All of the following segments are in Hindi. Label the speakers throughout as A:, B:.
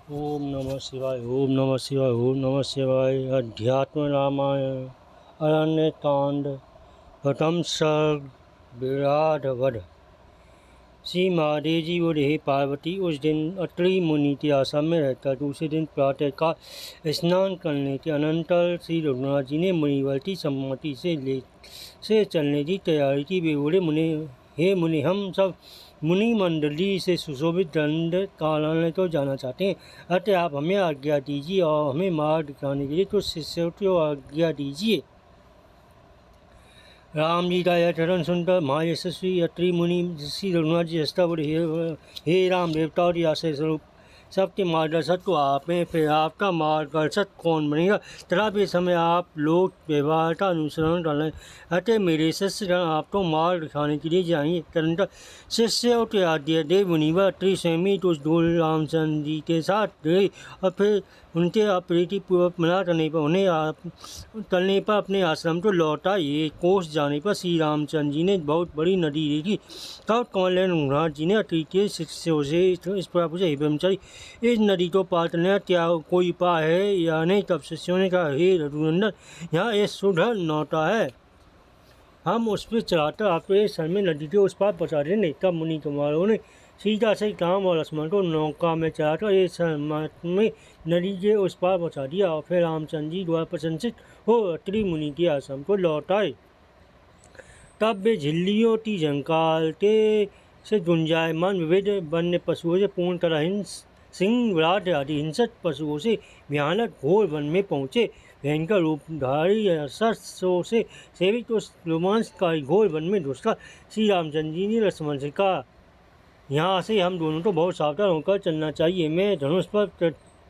A: ओम नमः शिवाय ओम नमः शिवाय ओम नमः शिवाय। अध्यात्म रामायण अरण्य कांड प्रथम सर्ग विराट वध। श्री महादेव जी बोले, हे पार्वती, उस दिन अत्रि मुनि के आश्रम में रहकर दूसरे दिन प्रातःकाल स्नान करने के अनंतर श्री रघुनाथ जी ने मुनिवर्ती सम्मति से चलने की तैयारी की। वे बोले, मुनि, हे मुनि, हम सब मुनि मंडली से सुशोभित दंड कार्यालय को जाना चाहते हैं, अतः आप हमें आज्ञा दीजिए और हमें मार्ग दिखाने के लिए कुछ शिष्यों को आज्ञा दीजिए। राम जी का यह चरण सुनकर महायशस्वी अत्रि मुनि श्री रघुनाथ जी हंसता बोले, हे राम, देवताओं के आश्रय स्वरूप सबके मार्गदर्शक तो आप हैं, फिर आपका मार्गदर्शक कौन बनेगा। तथा इस समय आप लोग व्यवहार का अनुसरण कर रहे हैं, अतः मेरे शिष्य आपको मार्ग दिखाने के लिए जाएंगे। तदनंतर शिष्यों के आद्य देव मुनिवर अत्रि स्वयं उस ढोल रामचंद्र जी के साथ गए और फिर उनके प्रीति पूर्वक मना करने पर अपने आश्रम को लौटा। एक कोस जाने पर श्री रामचंद्र जी ने बहुत बड़ी नदी देखी। तब रघुनाथ जी ने अत्रि के शिष्यों से इस प्रकार पूछा, हे ब्रह्मचारी, इस नदी को पार करने का क्या कोई उपाय है या नहीं। तब शिष्यों ने कहा, हे रघुनंदन, यहाँ एक सुधर नौका है, हम उस पर चलाकर आपको एक क्षण में नदी के उस पार पहुँचा देंगे। तब मुनि कुमारों ने सीता से राम और लक्ष्मण को नौका में चलाकर एक क्षण में नदी के उस पार पहुँचा दिया और फिर रामचंद्र जी द्वारा प्रशंसित हो अत्रि मुनि के आश्रम को लौट आए। तब वे झिल्लियों की झंकार से गुंजायमान विविध वन्य पशुओं से पूर्ण तरह सिंह, विराट आदि हिंसक पशुओं से भयानक घोर वन में पहुँचे। भयंकर रूपधारी शस्त्रों से सेवित उस रोमांचकारी घोर वन में घुसकर श्री रामचंद्र जी ने लक्ष्मण से कहा, यहाँ से हम दोनों को बहुत सावधान होकर चलना चाहिए। मैं धनुष पर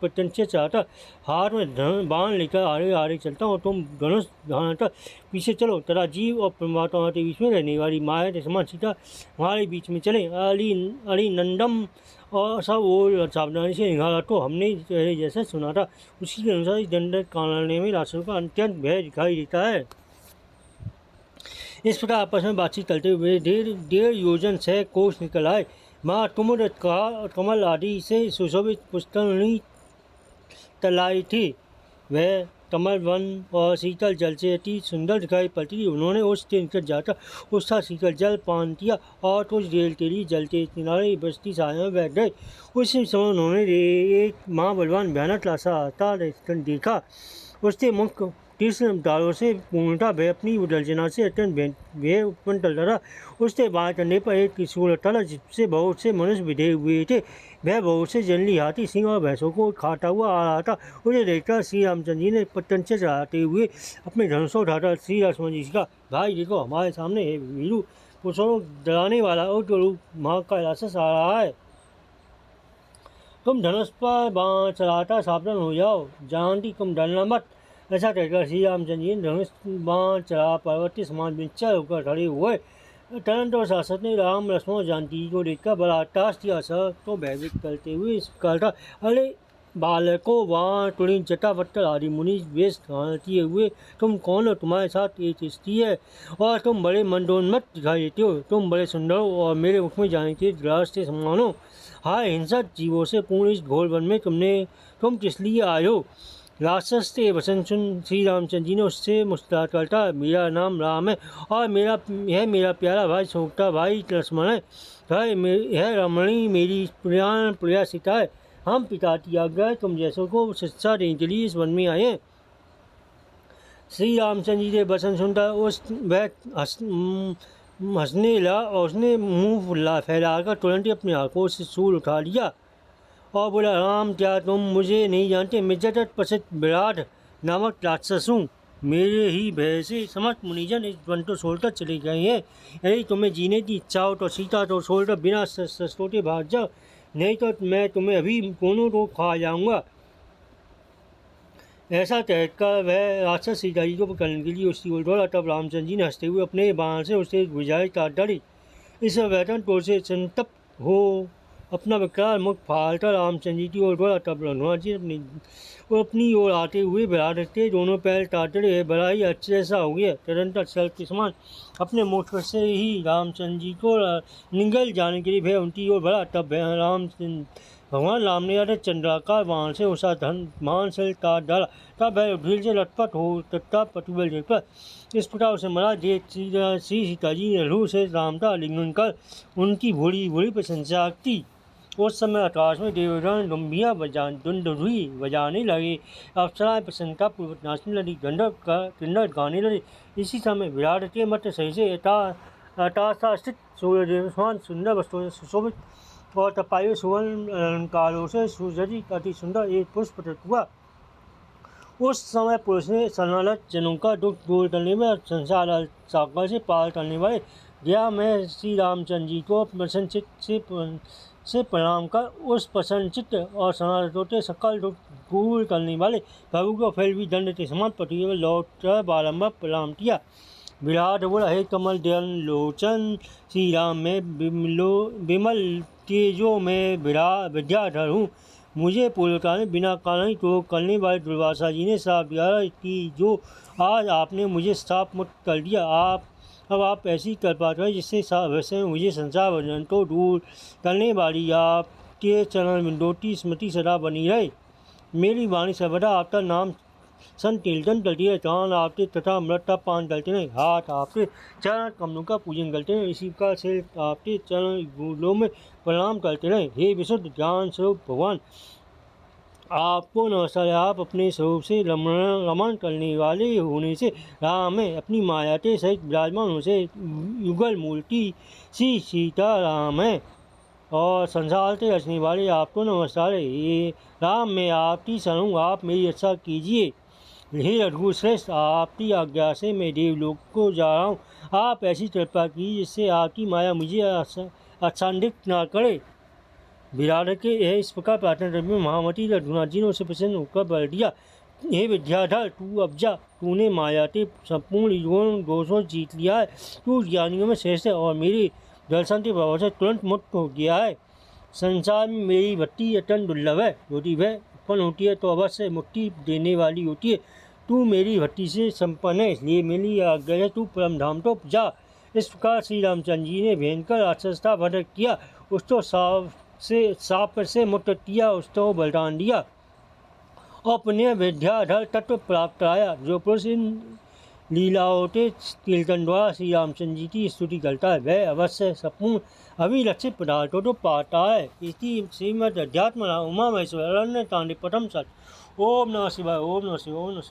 A: प्रत्यक्ष चाहता, हाथ में बाण लेकर आगे आगे चलता हूँ, तुम धनुष धारकर पीछे चलो। तथा जीव और परमात्मा के बीच में रहने वाली माया के समान सीता हमारे बीच में चले। अली नंदम और सब वो सावधानी से निकाला तो हमने जैसा सुना था उसी के अनुसार इस दंड कार्यालय में राष्ट्रों का अत्यंत भय दिखाई देता है। इस प्रकार आपस में बातचीत करते हुए 1.5 योजन 6 कोस निकल आए। माँ कुमुद कमल आदि से सुशोभित पुष्करणी तलाई थी। वह कमल वन और शीतल जल से अति सुंदर दिखाई पड़ती थी। उन्होंने उसके निकट जाकर उसका शीतल जल पान किया और कुछ देर के लिए जल के किनारे बस्ती छाया में बैठ गए। उसी समय उन्होंने एक महाबलवान भयानक लाशा आता देखा। उसके मुख तीक्ष्ण दारों से पूर्णतः भय अपनी गर्जना से अत्यंत भय उत्पन्न कर रहा। उसके बाएं कंधे पर एक त्रिशूल था जिससे बहुत से मनुष्य विधे हुए थे। वह बहुत से जंगली हाथी, सिंह और भैंसों को खाता हुआ आ रहा था। उसे देखकर श्री रामचंद्र जी ने प्रत्यक्ष चढ़ाते हुए अपने धनुष उठाकर श्री लक्ष्मण जी का, भाई देखो, हमारे सामने है वीरू पुरुषों डराने वाला उग्र रूप महाकाय राक्षस आ रहा है। तुम धनुष पर बाण चलाता सावधान हो जाओ, जानती तुम डरना मत। ऐसा कहकर श्री रामचंद्र जी ने धनुष बाण चला पर्वत समान विचर होकर खड़े हुए। तदनंतर शासक ने राम, लक्ष्मण और जानकी को देखकर बड़ा हताश किया। तो भयभीत करते हुए इस प्रकार था, अरे बालकों, वहाँ तुड़ी जटावट्टर आदि मुनि वेश किए हुए तुम कौन हो? तुम्हारे साथ एक स्त्री है और तुम बड़े मंदोन्मत्त दिखाई देते हो। तुम बड़े सुंदर हो और मेरे मुख में जाने के ग्रास से समान हो। हाय हिंसक जीवों से पूर्ण इस घोर वन में तुम किस लिए आए हो? राक्षस के वचन सुन श्री रामचंद्र जी ने उससे मुस्कुराकर कहा, मेरा नाम राम है और मेरा प्यारा भाई छोटा भाई लक्ष्मण है। यह रमणी मेरी प्रिया सीता है। हम पिता की आज्ञा तुम जैसों को शिक्षा देने के लिए इस वन में आए हैं। श्री रामचंद्र जी के वचन सुनकर हंसने लगा और उसने मुंह फैलाकर तुरंत अपनी आंखों से शूल उठा लिया और बोला, राम, क्या तुम मुझे नहीं जानते? मैं जगत प्रसिद्ध विराट नामक राक्षस हूँ। मेरे ही भय से समस्त मुनिजन इस वन को छोड़कर चले गए हैं। यदि तुम्हें जीने की इच्छा हो तो सीता को छोड़कर बिना शस्त्रों के भाग जाओ, नहीं तो मैं तुम्हें अभी दोनों को खा जाऊंगा। ऐसा कहकर वह राक्षस सीता जी को पकड़ने के लिए उसकी ओर दौड़ा। तब रामचंद्र जी ने हंसते हुए अपने बाण से उससे भुजाएं काट डाली। इस वैतन तो से संतप्त हो अपना विकराल मुख फाड़कर रामचंद्र जी की ओर दौड़ा। तब रघुनाथ जी अपनी वो अपनी ओर आते हुए विराट के दोनों पैर काट रहे। बड़ा ही अच्छे ऐसा हो गया। तदंतर शल्य के समान अपने मोटर से ही रामचंद्र जी को निगल जाने के लिए वह उनकी ओर बढ़ा। तब भगवान राम ने अरे चंद्राकार बाण से उषा धन मान से काट डाला। तब वह भीड़ से लटपट हो तथा प्रतिबल देख पर इस प्रकार उसे मरा। जे श्री सीता जी ने लहू से राम का आलिंगन कर उनकी बड़ी बड़ी प्रशंसा की। उस समय आकाश में देवगण गंभीर दुंदुभि बजाने लगे। अप्सराएं प्रसन्नता पूर्वक नाचने लगी। किन्नर गाने लगे। इसी समय विराट के मध्य सही से अटासा स्थित सूर्यदेव समान सुंदर वस्तुओं से सुशोभित और तपाये सुवर्ण अलंकारों से सुसज्जित अति सुंदर एक पुरुष प्रकट हुआ। उस समय पुरुष ने शरणागत जनों का दुख दूर करने में संसार सागर से पार करने वाले दया में श्री रामचंद्र जी को प्रसन्न से प्रणाम कर उस प्रसन्नचित्त और शरणागतों के सकल दुख दूर करने वाले प्रभु को फिर भी दंड के समान पृथ्वी में लौट कर बारम्बार प्रणाम किया। विराट बोला, हे कमल दयन लोचन श्री राम में विमल तेजो में विद्याधर हूँ। मुझे पूर्वकाल में बिना कारण को करने वाले दुर्वासा जी ने श्राप दिया कि जो आज आपने मुझे श्राप मुक्त कर दिया। अब आप ऐसी कृपा करें जिससे वैसे मुझे संसार वर्जन को दूर करने वाली आपके चरण बिंदों की स्मृति सदा बनी रहे। मेरी वाणी सर्वदा आपका नाम संकीर्तन करती है। कान आपके तथा अमृत का पान करते हैं। हाथ आपके चरण कमलों का पूजन करते हैं। इसी प्रकार से आपके चरण धूलों में प्रणाम करते रहे। हे विशुद्ध ज्ञान स्वरूप भगवान, आपको नमस्कार। आप अपने स्वरूप से रमण करने वाले होने से राम है। अपनी माया के सहित विराजमान होने से युगल मूर्ति श्री सीता राम है और संसार के रचने वाले आपको नमस्कार है। ये राम, मैं आपकी शरण हूँ, आप मेरी रक्षा कीजिए। हे रघु श्रेष्ठ, आपकी आज्ञा से मैं देवलोक को जा रहा हूँ। आप ऐसी कृपा कीजिए जिससे आपकी माया मुझे आच्छादित न करे। विराट के यह इस प्रकार प्रार्थना करने में महामती रघुनाथ जी ने उसे प्रसन्न होकर वर दिया। हे विद्याधर, तू अब जा। तूने माया के संपूर्ण युगों दोषों जीत लिया है। तू ज्ञानियों में श्रेष्ठ है और मेरे दर्शन के प्रभाव से तुरंत मुक्त हो गया है। संसार में मेरी भक्ति अत्यंत दुर्लभ है। यदि वह उत्पन्न होती है तो अवश्य मुक्ति देने वाली होती है। तू मेरी भक्ति से संपन्न है, इसलिए मेरी आज्ञा है तू परम धाम तो जा। इस प्रकार श्री रामचंद्र जी ने भयंकर राक्षसता वध किया। उसको साप से मुक्त किया, उसको बलिदान दिया और पुण्य विद्याधर तत्व प्राप्त कराया। जो पुरुष इन लीलाओं के कीर्तन द्वारा श्री रामचंद्र जी की स्तुति करता है वह अवश्य संपूर्ण अभिलक्षित पदार्थों को पाता है। इसी श्रीमद् अध्यात्म उमा महेश्वर तांडव प्रथम सत। ओम नमः शिवाय। ओम नमः शिवाय। ओम नमः शिवाय।